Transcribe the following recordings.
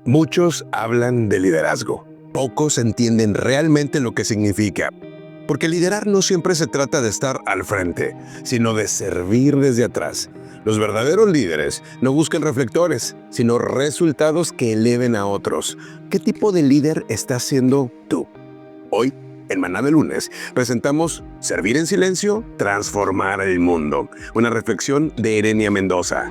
Muchos hablan de liderazgo. Pocos entienden realmente lo que significa. Porque liderar no siempre se trata de estar al frente, sino de servir desde atrás. Los verdaderos líderes no buscan reflectores, sino resultados que eleven a otros. ¿Qué tipo de líder estás siendo tú? Hoy, en Maná de Lunes, presentamos Servir en Silencio, Transformar el Mundo. Una reflexión de Erenia Mendoza.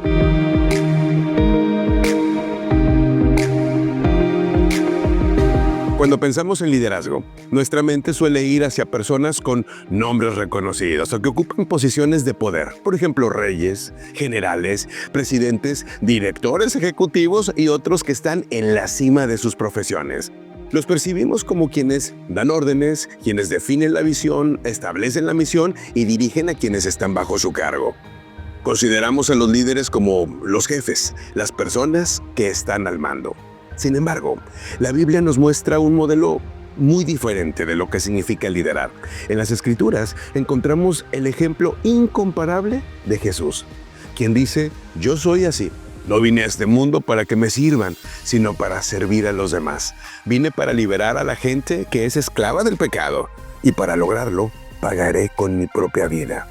Cuando pensamos en liderazgo, nuestra mente suele ir hacia personas con nombres reconocidos o que ocupan posiciones de poder. Por ejemplo, reyes, generales, presidentes, directores ejecutivos y otros que están en la cima de sus profesiones. Los percibimos como quienes dan órdenes, quienes definen la visión, establecen la misión y dirigen a quienes están bajo su cargo. Consideramos a los líderes como los jefes, las personas que están al mando. Sin embargo, la Biblia nos muestra un modelo muy diferente de lo que significa liderar. En las Escrituras encontramos el ejemplo incomparable de Jesús, quien dice: "Yo soy así. No vine a este mundo para que me sirvan, sino para servir a los demás. Vine para liberar a la gente que es esclava del pecado, y para lograrlo, pagaré con mi propia vida".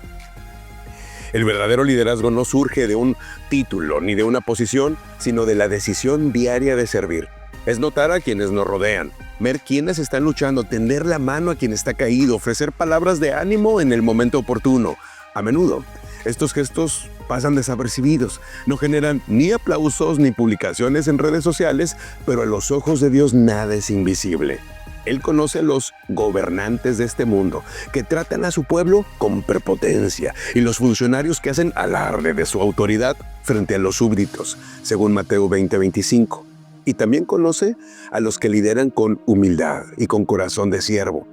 El verdadero liderazgo no surge de un título ni de una posición, sino de la decisión diaria de servir. Es notar a quienes nos rodean, ver quiénes están luchando, tender la mano a quien está caído, ofrecer palabras de ánimo en el momento oportuno. A menudo, estos gestos pasan desapercibidos, no generan ni aplausos ni publicaciones en redes sociales, pero a los ojos de Dios nada es invisible. Él conoce a los gobernantes de este mundo, que tratan a su pueblo con prepotencia, y los funcionarios que hacen alarde de su autoridad frente a los súbditos, según Mateo 20:25. Y también conoce a los que lideran con humildad y con corazón de siervo.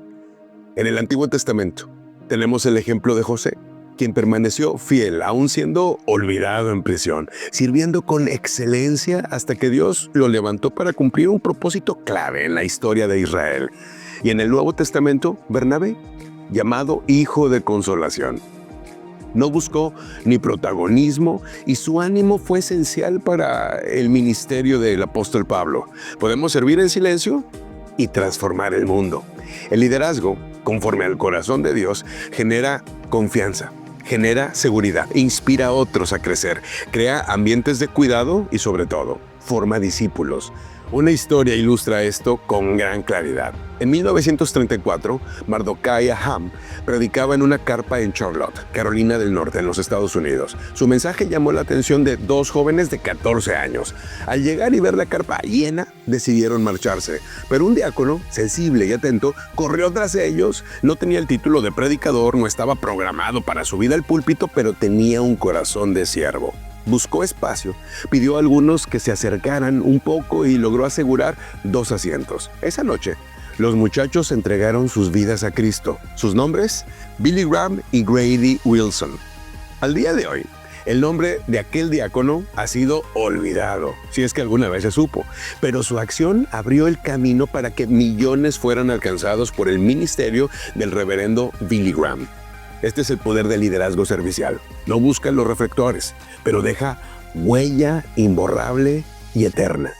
En el Antiguo Testamento tenemos el ejemplo de José, quien permaneció fiel, aún siendo olvidado en prisión, sirviendo con excelencia hasta que Dios lo levantó para cumplir un propósito clave en la historia de Israel. Y en el Nuevo Testamento, Bernabé, llamado Hijo de Consolación. No buscó ni protagonismo y su ánimo fue esencial para el ministerio del apóstol Pablo. Podemos servir en silencio y transformar el mundo. El liderazgo, conforme al corazón de Dios, genera confianza, genera seguridad, inspira a otros a crecer, crea ambientes de cuidado y, sobre todo, forma discípulos. Una historia ilustra esto con gran claridad. En 1934, Mardokhai Aham predicaba en una carpa en Charlotte, Carolina del Norte, en los Estados Unidos. Su mensaje llamó la atención de dos jóvenes de 14 años. Al llegar y ver la carpa llena, decidieron marcharse. Pero un diácono, sensible y atento, corrió tras ellos. No tenía el título de predicador, no estaba programado para subir al púlpito, pero tenía un corazón de siervo. Buscó espacio, pidió a algunos que se acercaran un poco y logró asegurar 2 asientos. Esa noche, los muchachos entregaron sus vidas a Cristo. Sus nombres: Billy Graham y Grady Wilson. Al día de hoy, el nombre de aquel diácono ha sido olvidado, si es que alguna vez se supo, pero su acción abrió el camino para que millones fueran alcanzados por el ministerio del reverendo Billy Graham. Este es el poder del liderazgo servicial. No busca los reflectores, pero deja huella imborrable y eterna.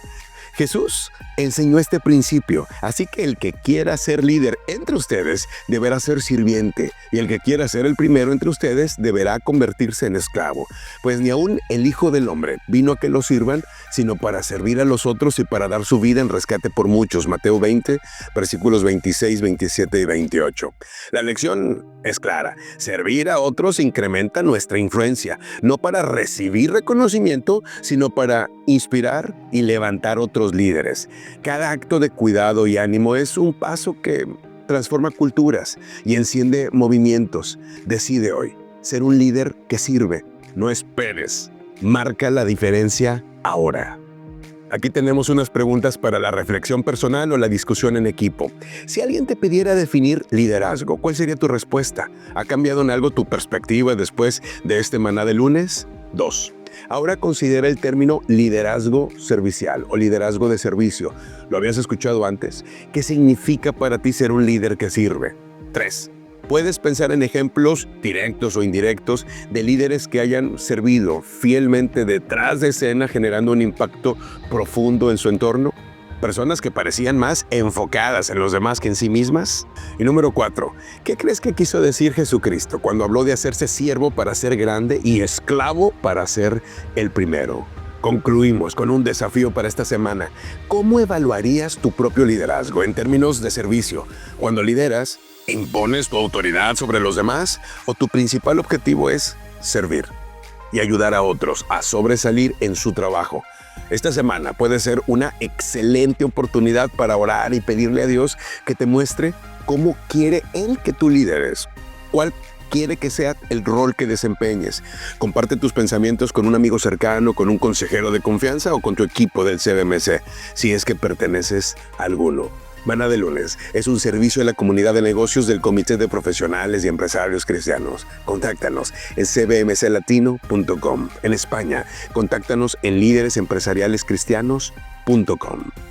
Jesús enseñó este principio, así que el que quiera ser líder entre ustedes deberá ser sirviente, y el que quiera ser el primero entre ustedes deberá convertirse en esclavo. Pues ni aun el Hijo del Hombre vino a que lo sirvan, sino para servir a los otros y para dar su vida en rescate por muchos. Mateo 20, versículos 26, 27 y 28. La lección es clara: servir a otros incrementa nuestra influencia, no para recibir reconocimiento, sino para inspirar y levantar otros líderes. Cada acto de cuidado y ánimo es un paso que transforma culturas y enciende movimientos. Decide hoy ser un líder que sirve, no esperes. Marca la diferencia ahora. Aquí tenemos unas preguntas para la reflexión personal o la discusión en equipo. Si alguien te pidiera definir liderazgo, ¿cuál sería tu respuesta? ¿Ha cambiado en algo tu perspectiva después de este Maná de Lunes? 2. Ahora considera el término liderazgo servicial o liderazgo de servicio. ¿Lo habías escuchado antes? ¿Qué significa para ti ser un líder que sirve? 3. Puedes pensar en ejemplos directos o indirectos de líderes que hayan servido fielmente detrás de escena, generando un impacto profundo en su entorno. Personas que parecían más enfocadas en los demás que en sí mismas. Y número 4, ¿qué crees que quiso decir Jesucristo cuando habló de hacerse siervo para ser grande y esclavo para ser el primero? Concluimos con un desafío para esta semana. ¿Cómo evaluarías tu propio liderazgo en términos de servicio? Cuando lideras, ¿impones tu autoridad sobre los demás o tu principal objetivo es servir y ayudar a otros a sobresalir en su trabajo? Esta semana puede ser una excelente oportunidad para orar y pedirle a Dios que te muestre cómo quiere Él que tú lideres, cuál quiere que sea el rol que desempeñes. Comparte tus pensamientos con un amigo cercano, con un consejero de confianza o con tu equipo del CBMC, si es que perteneces a alguno. Maná de Lunes es un servicio de la comunidad de negocios del Comité de Profesionales y Empresarios Cristianos. Contáctanos en cbmclatino.com. En España, contáctanos en líderesempresarialescristianos.com.